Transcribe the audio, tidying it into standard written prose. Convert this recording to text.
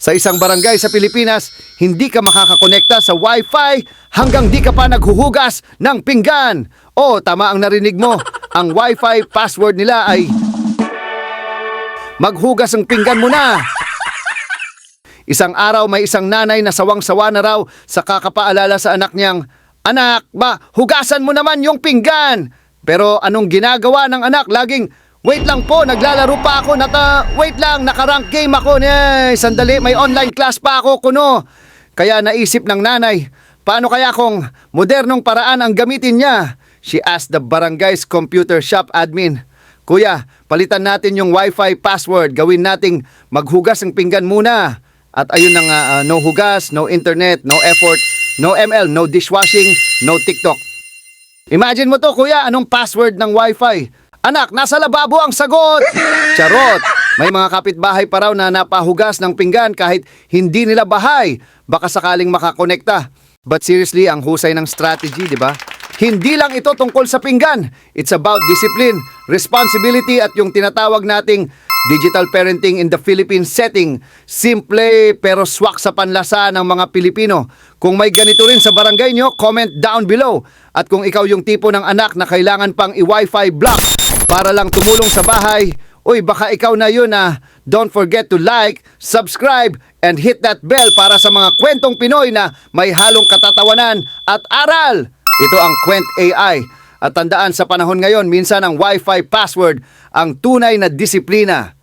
Sa isang barangay sa Pilipinas, hindi ka makakakonekta sa Wi-Fi hanggang di ka pa naghuhugas ng pinggan. O, tama ang narinig mo, ang Wi-Fi password nila ay maghugas ng pinggan mo na. Isang araw may isang nanay na sawang-sawa na raw sa kakapaalala sa anak niyang, "Anak, hugasan mo naman yung pinggan." Pero anong ginagawa ng anak? Laging, "Wait lang po, naglalaro pa ako, wait lang, nakarank game ako. Sandali, may online class pa ako, kuno." Kaya naisip ng nanay, paano kaya kung modernong paraan ang gamitin niya? She asked the barangay's computer shop admin, "Kuya, palitan natin yung Wi-Fi password, gawin nating maghugas ng pinggan muna." At ayun na nga, no hugas, no internet, no effort, no ML, no dishwashing, no TikTok. Imagine mo to, kuya, anong password ng Wi-Fi? "Anak, nasa lababo ang sagot." Charot! May mga kapitbahay pa raw na napahugas ng pinggan kahit hindi nila bahay. Baka sakaling makakonekta. But seriously, ang husay ng strategy, di ba? Hindi lang ito tungkol sa pinggan. It's about discipline, responsibility at yung tinatawag nating digital parenting in the Philippines setting. Simple pero swak sa panlasa ng mga Pilipino. Kung may ganito rin sa barangay nyo, comment down below. At kung ikaw yung tipo ng anak na kailangan pang i-Wi-Fi block para lang tumulong sa bahay, uy, baka ikaw na yun na. Don't forget to like, subscribe, and hit that bell para sa mga kwentong Pinoy na may halong katatawanan at aral. Ito ang Kwent AI. At tandaan, sa panahon ngayon, minsan ang Wi-Fi password ang tunay na disiplina.